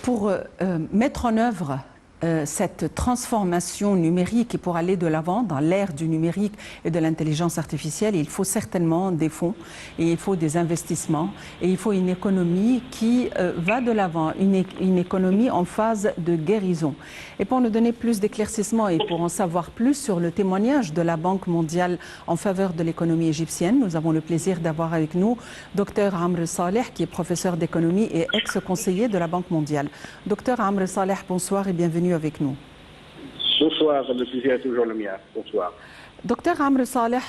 Pour mettre en œuvre cette transformation numérique et pour aller de l'avant dans l'ère du numérique et de l'intelligence artificielle, il faut certainement des fonds et il faut des investissements et il faut une économie qui va de l'avant, une économie en phase de guérison. Et pour nous donner plus d'éclaircissements et pour en savoir plus sur le témoignage de la Banque mondiale en faveur de l'économie égyptienne, nous avons le plaisir d'avoir avec nous Dr Amr Saleh, qui est professeur d'économie et ex-conseiller de la Banque mondiale. Dr Amr Saleh, bonsoir et bienvenue avec nous. Bonsoir, le plaisir est toujours le mien. Bonsoir. Docteur Amr Saleh,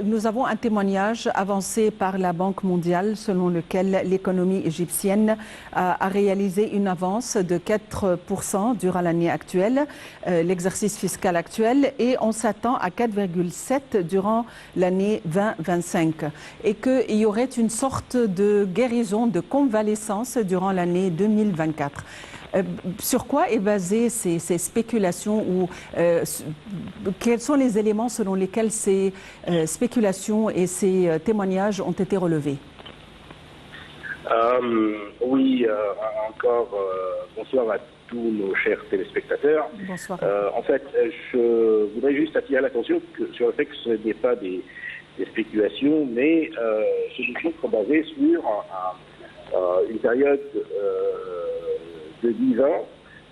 nous avons un témoignage avancé par la Banque mondiale selon lequel l'économie égyptienne a réalisé une avance de 4% durant l'année actuelle, l'exercice fiscal actuel, et on s'attend à 4,7% durant l'année 2025 et qu'il y aurait une sorte de guérison, de convalescence durant l'année 2024. Sur quoi est basée ces spéculations ou quels sont les éléments selon lesquels ces spéculations et ces témoignages ont été relevés? Oui, encore bonsoir à tous nos chers téléspectateurs. Bonsoir. En fait, je voudrais juste attirer l'attention sur le fait que ce n'est pas des spéculations, mais c'est des chiffres basés sur une période de 10 ans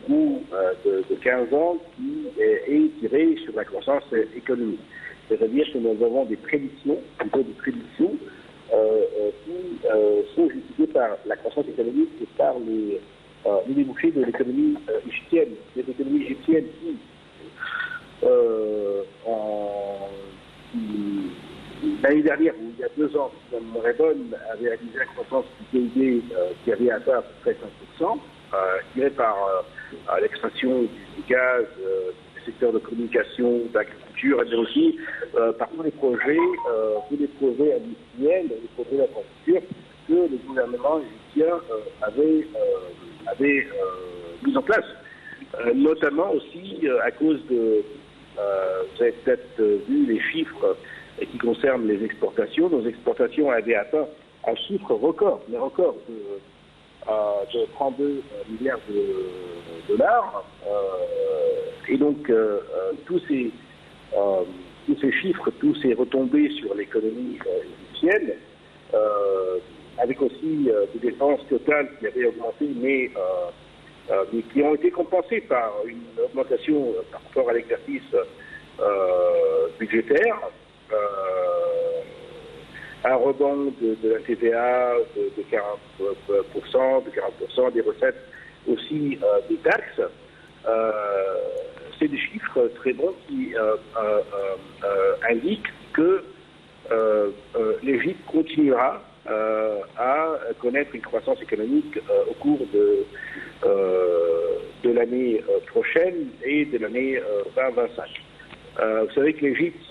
ou de 15 ans qui est tirée sur la croissance économique. C'est-à-dire que nous avons des prédictions, qui sont justifiées par la croissance économique et par les débouchés de l'économie égyptienne. C'est l'économie égyptienne qui, l'année dernière, ou il y a 2 ans, si ma mémoire est bonne, avait réalisé une croissance du PIB qui avait atteint à peu près 5%. Tiré par l'extraction du gaz, du secteur de communication, d'agriculture, et aussi par tous les projets industriels, les projets d'infrastructure que le gouvernement égyptien avait mis en place. Notamment aussi à cause de, vous avez peut-être vu les chiffres qui concernent les exportations. Nos exportations avaient atteint un chiffre record, mais record de 32 milliards de dollars. Et donc, tous ces chiffres, tous ces retombées sur l'économie égyptienne, avec aussi des dépenses totales qui avaient augmenté, mais qui ont été compensées par une augmentation par rapport à l'exercice budgétaire, un rebond de la TVA de 40%, des recettes aussi des taxes. C'est des chiffres très bons qui indiquent que l'Égypte continuera à connaître une croissance économique au cours de l'année prochaine et de l'année 2025. Vous savez que l'Égypte,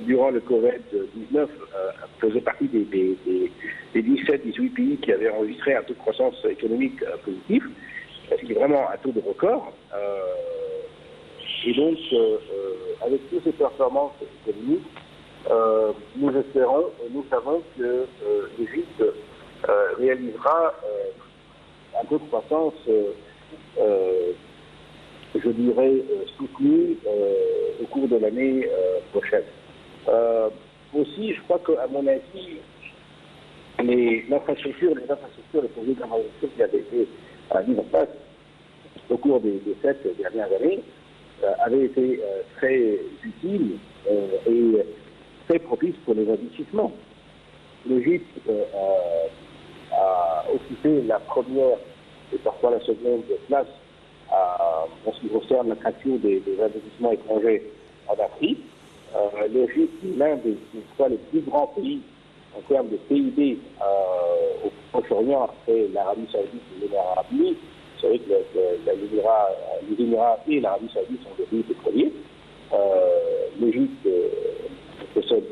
durant le Covid-19, faisait partie des 17-18 pays qui avaient enregistré un taux de croissance économique positif, ce qui est vraiment un taux de record. Et donc, avec toutes ces performances économiques, nous savons que l'Égypte réalisera un taux de croissance, je dirais, soutenu au cours de l'année prochaine. Aussi, je crois qu'à mon avis, les infrastructures, les projets d'infrastructure qui avaient été mis en place au cours des 7 dernières années avaient été très utiles et très propices pour les investissements. L'Égypte a occupé la première et parfois la seconde place en ce qui concerne l'attraction des investissements étrangers en Afrique. L'Égypte est l'un des plus grands pays en termes de PIB au Proche-Orient après l'Arabie Saoudite et l'Émirat Arabes Unis. Vous savez que les Émirats et l'Arabie Saoudite sont des pays pétroliers. L'Égypte possède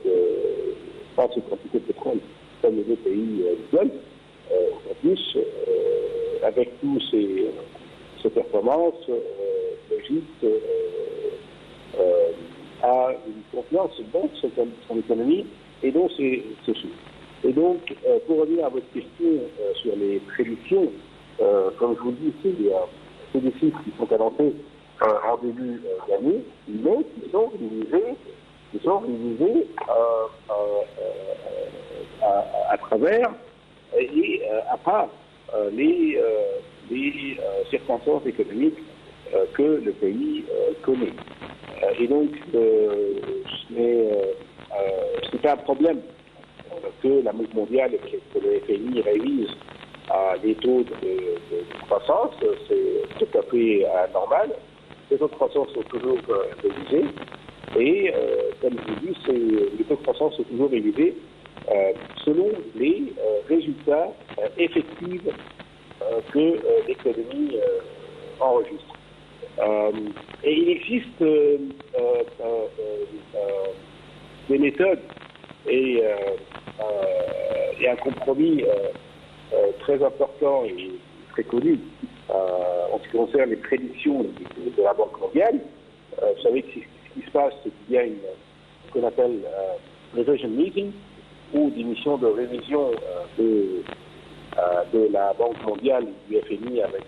pas cette quantité de pétrole comme les autres pays du Golfe. En plus, avec tous ces performances, l'Égypte a une confiance dans son économie et donc ses chiffres. Et donc, pour revenir à votre question sur les prédictions, comme je vous le dis, c'est des chiffres qui sont annoncés en début d'année, mais qui sont révisés à travers et à part les circonstances économiques que le pays connaît. Et donc, ce n'est pas un problème que la Banque mondiale et que le FMI révise les taux de croissance. C'est tout à fait normal. Les taux de croissance sont toujours révisés. Et, comme je vous dis, les taux de croissance sont toujours révisés selon les résultats effectifs que l'économie enregistre. Et il existe des méthodes et un compromis très important et très connu en ce qui concerne les prédictions de la Banque mondiale. Vous savez que ce qui se passe, c'est qu'il y a ce qu'on appelle revision meeting, ou des missions de révision de la Banque mondiale du FMI avec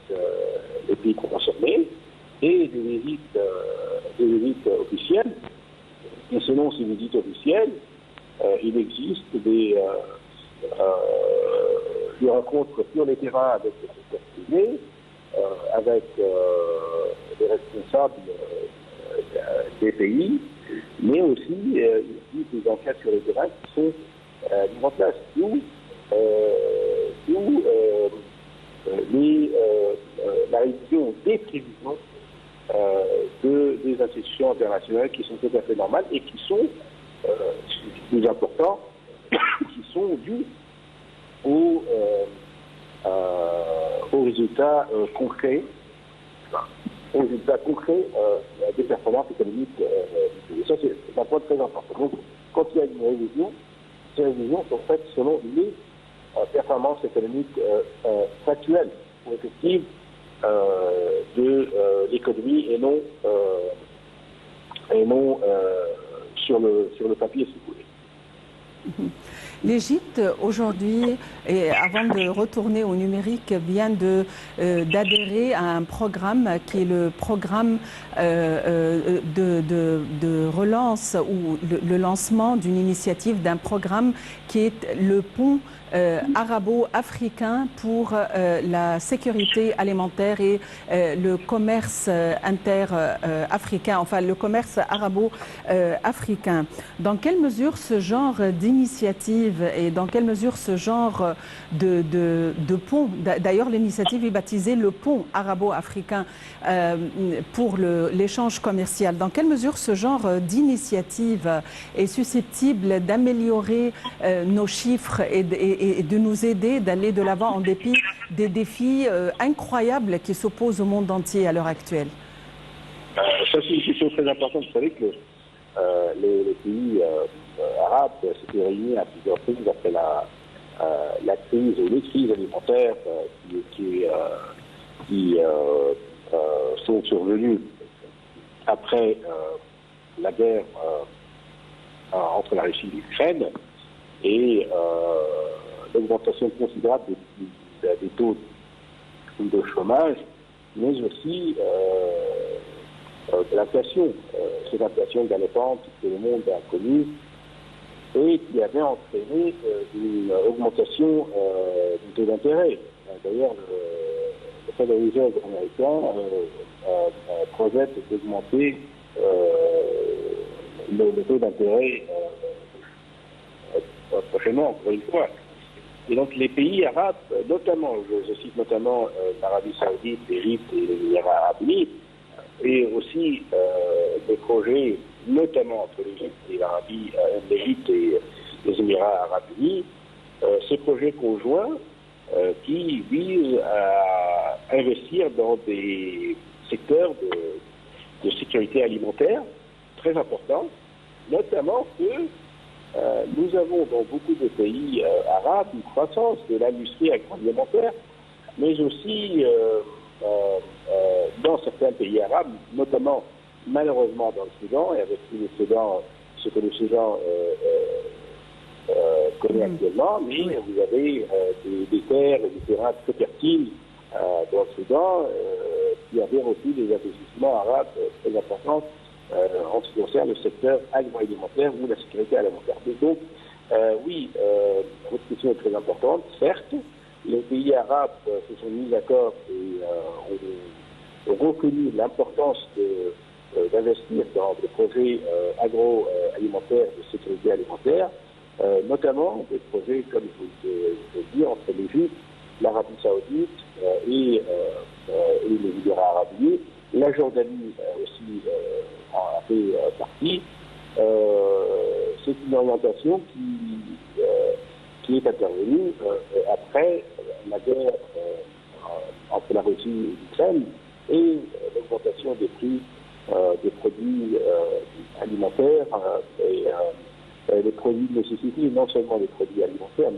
les pays concernés, et des visites officielles. Et selon ces visites officielles, il existe des rencontres sur les terrains avec les secteurs privés, avec les responsables des pays, mais aussi il existe des enquêtes sur les terrains qui sont mises en place. La révision des prévisions des institutions internationales qui sont tout à fait normales et qui sont, ce qui est plus important, qui sont dues aux résultats concrets, des performances économiques du pays. Ça, c'est un point très important. Donc, quand il y a une révision, ces révisions sont faites selon les performances économiques factuelles ou effectives de l'économie et non sur le papier, si vous voulez. L'Égypte, aujourd'hui, et avant de retourner au numérique, vient d'adhérer à un programme qui est le programme de relance ou le lancement d'une initiative d'un programme qui est le pont arabo-africain pour la sécurité alimentaire et le commerce inter-africain, enfin le commerce arabo-africain. Dans quelle mesure ce genre d'initiative et dans quelle mesure ce genre de pont, d'ailleurs l'initiative est baptisée le pont arabo-africain pour l'échange commercial, dans quelle mesure ce genre d'initiative est susceptible d'améliorer nos chiffres et de nous aider d'aller de l'avant en dépit des défis incroyables qui s'opposent au monde entier à l'heure actuelle? Ça, c'est une question très importante. Vous savez que les pays arabes s'étaient réunis à plusieurs reprises après la crise ou les crises alimentaires qui sont survenues après la guerre entre la Russie et l'Ukraine, et l'augmentation considérable des taux de chômage, mais aussi de l'inflation. Cette inflation galopante que le monde a connue et qui avait entraîné une augmentation du taux d'intérêt. D'ailleurs, le Federal Reserve américain projette d'augmenter le taux d'intérêt prochainement, encore une fois. Et donc les pays arabes, notamment, je cite notamment l'Arabie Saoudite, l'Égypte et les Émirats Arabes Unis, et aussi des projets, notamment entre l'Égypte et les Émirats Arabes Unis, ces projets conjoints qui visent à investir dans des secteurs de sécurité alimentaire très importants, notamment que nous avons dans beaucoup de pays arabes une croissance de l'industrie agroalimentaire, mais aussi dans certains pays arabes, notamment malheureusement dans le Soudan, et avec ce que le Soudan connaît actuellement, mais vous avez des terres et des terrains très fertiles dans le Soudan, qui avait reçu des investissements arabes très importants en ce qui concerne le secteur agroalimentaire ou la sécurité alimentaire. Donc, oui, votre question est très importante. Certes, les pays arabes se sont mis d'accord et ont reconnu l'importance d'investir dans des projets agroalimentaires, de sécurité alimentaire, notamment des projets, comme je vous l'ai dit, entre l'Égypte, l'Arabie Saoudite et les Émirats Arabes Unis. La Jordanie aussi en a fait partie. C'est une orientation qui est intervenue après la guerre entre la Russie et l'Ukraine et l'augmentation des prix des produits alimentaires et les produits de nécessité, non seulement les produits alimentaires,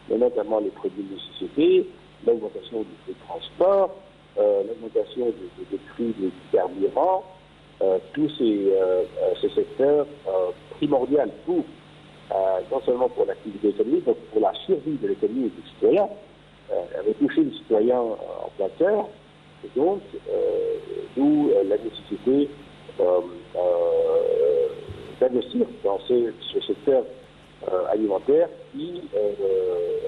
mais notamment les produits de nécessité, l'augmentation du prix de transport, l'augmentation des prix des carburants, tous ces secteurs primordiaux pour, non seulement pour l'activité économique, mais pour la survie de l'économie et des citoyens, avait touché les citoyens en plein cœur, et donc d'où la nécessité d'investir dans ce secteur alimentaire qui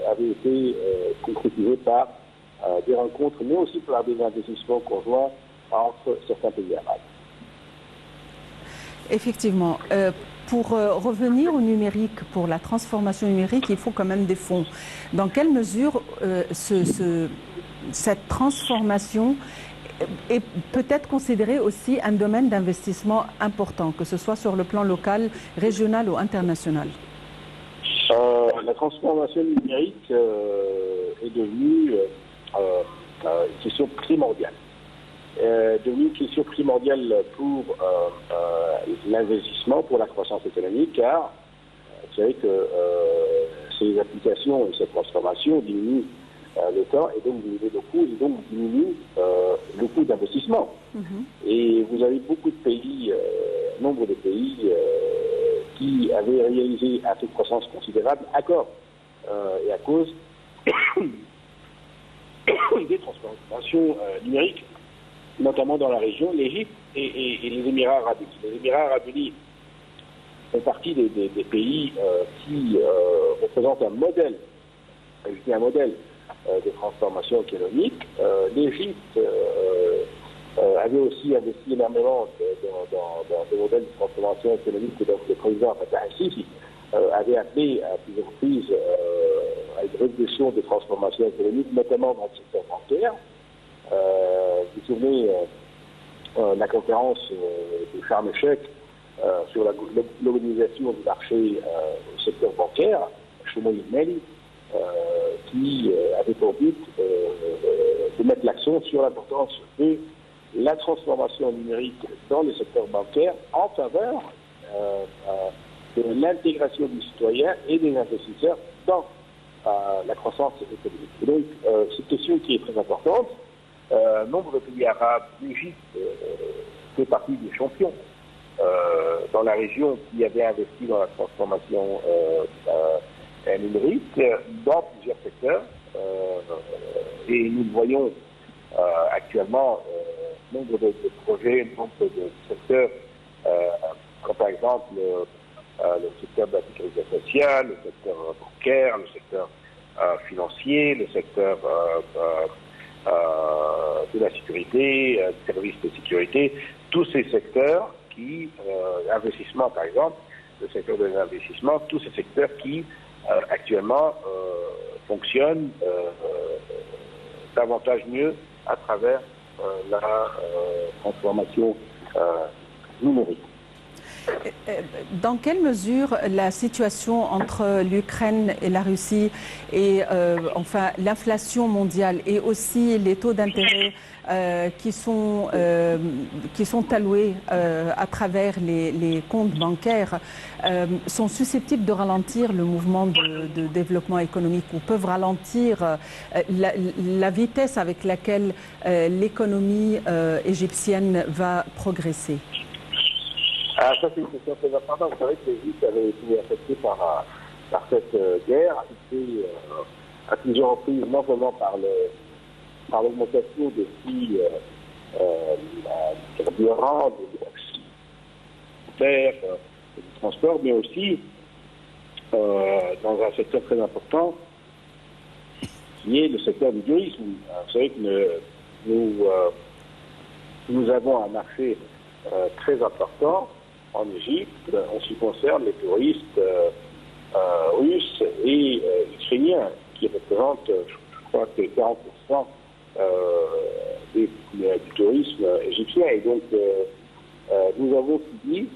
avait été concrétisé par des rencontres, mais aussi par des investissements conjoints entre certains pays arabes. Effectivement. Pour revenir au numérique, pour la transformation numérique, il faut quand même des fonds. Dans quelle mesure cette transformation est peut-être considérée aussi un domaine d'investissement important, que ce soit sur le plan local, régional ou international? La transformation numérique est devenue une question primordiale. Devenue une question primordiale pour l'investissement, pour la croissance économique, car vous savez que ces applications et cette transformation diminuent le temps et donc diminuent le coût et donc diminuent le coût d'investissement. Et vous avez beaucoup de pays, nombre de pays qui avaient réalisé un taux de croissance considérable à cause et à cause des transformations numériques, notamment dans la région, l'Égypte et les Émirats Arabes Unis. Les Émirats Arabes Unis font partie des pays qui représentent un modèle, je dis un modèle de transformation économique. L'Égypte avait aussi investi énormément dans des modèles de transformation économique que donc le président Fattah al-Sisi avait appelé à plusieurs reprises à une révolution de transformation économique, notamment dans le secteur bancaire. Vous vous souvenez la conférence de Sharm el-Sheikh sur la globalisation du marché au secteur bancaire, Shoumouni Meli, qui avait pour but de mettre l'accent sur l'importance de la transformation numérique dans le secteur bancaire en faveur de l'intégration du citoyen et des investisseurs dans la croissance économique. Et donc, c'est une question qui est très importante. Nombre de pays arabes, l'Égypte fait partie des champions dans la région qui avaient investi dans la transformation numérique dans plusieurs secteurs. Et nous voyons actuellement nombre de projets, nombre de secteurs, comme par exemple le secteur de la sécurité sociale, le secteur bancaire, le secteur financier, le secteur de la sécurité, des services de sécurité, tous ces secteurs qui, investissement par exemple, le secteur de l'investissement, tous ces secteurs qui actuellement fonctionnent davantage mieux à travers la transformation numérique. Dans quelle mesure la situation entre l'Ukraine et la Russie et enfin l'inflation mondiale et aussi les taux d'intérêt qui sont alloués à travers les comptes bancaires sont susceptibles de ralentir le mouvement de développement économique ou peuvent ralentir la vitesse avec laquelle l'économie égyptienne va progresser? Ah, ça, c'est une question très importante. Vous savez que l'Égypte avait été affectée par cette guerre, affectée à plusieurs reprises, non seulement par le l'augmentation des prix du carburant, du transport, mais aussi dans un secteur très important qui est le secteur du tourisme. Vous savez que nous avons un marché très important en Égypte en ce qui concerne les touristes russes et ukrainiens, qui représentent, je crois, que 40% du tourisme égyptien. Et donc, nous avons subi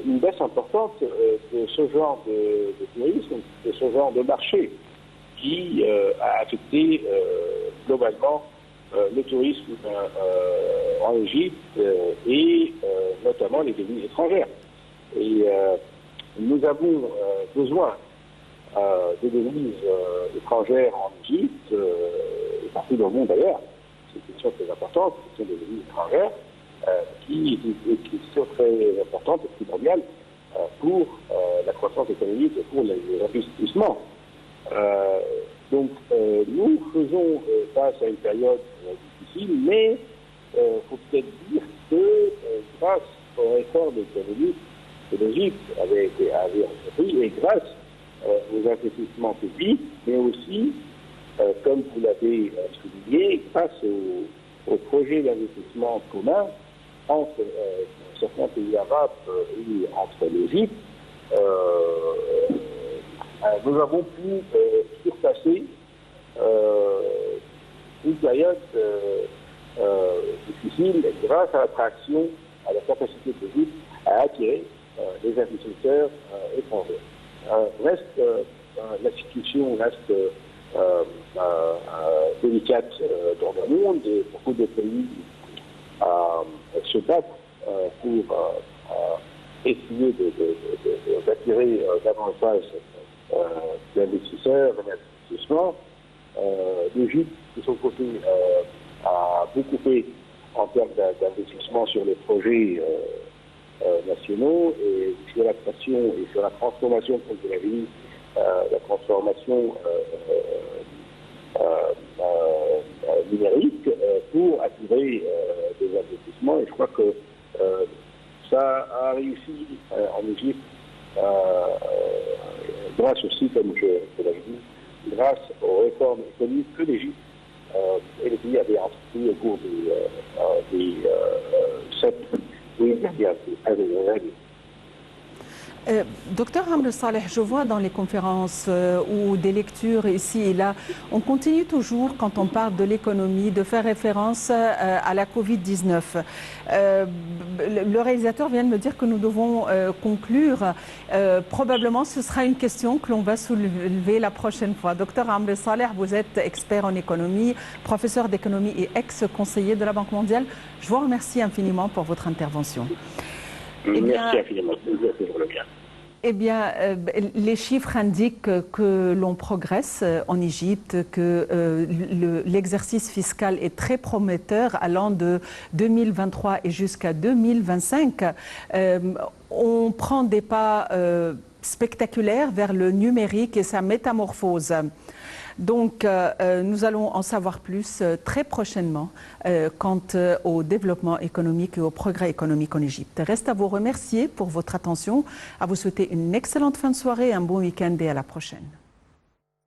une baisse importante de ce genre de tourisme, de ce genre de marché, qui a affecté globalement le tourisme en Égypte et notamment les devises étrangères. Et nous avons besoin de devises étrangères en Égypte, et partout dans le monde d'ailleurs. C'est une question très importante, c'est une question des devises étrangères, qui est une question très importante et primordiale pour la croissance économique et pour les investissements. Donc, nous faisons face à une période difficile, mais il faut peut-être dire que grâce aux réformes économiques que l'Égypte avait entrepris et grâce aux investissements publics, mais aussi, comme vous l'avez souligné, grâce au projet d'investissement commun entre certains pays arabes et entre l'Égypte, nous avons pu surpasser une période difficile grâce à l'attraction, à la capacité de l'Égypte à attirer les investisseurs étrangers. La situation reste délicate dans le monde et beaucoup de pays se battent pour essayer d'attirer davantage d'investisseurs, d'investissements. L'Égypte, de son côté, a beaucoup fait en termes d'investissement sur les projets nationaux et sur la création et sur la transformation, comme vous l'avez dit, la transformation numérique pour attirer des investissements. Et je crois que ça a réussi en Égypte grâce aussi, comme je l'avais dit, grâce aux réformes économiques que l'Égypte et les pays avaient entrepris au cours des 7 dernières années. Docteur Amr Saleh, je vois dans les conférences ou des lectures ici et là, on continue toujours, quand on parle de l'économie, de faire référence à la Covid-19. Le réalisateur vient de me dire que nous devons conclure. Probablement, ce sera une question que l'on va soulever la prochaine fois. Docteur Amr Saleh, vous êtes expert en économie, professeur d'économie et ex-conseiller de la Banque mondiale. Je vous remercie infiniment pour votre intervention. Merci infiniment. Eh bien, les chiffres indiquent que l'on progresse en Égypte, que l'exercice fiscal est très prometteur allant de 2023 et jusqu'à 2025. On prend des pas spectaculaires vers le numérique et sa métamorphose. Donc, nous allons en savoir plus très prochainement quant au développement économique et au progrès économique en Égypte. Reste à vous remercier pour votre attention, à vous souhaiter une excellente fin de soirée, un bon week-end et à la prochaine.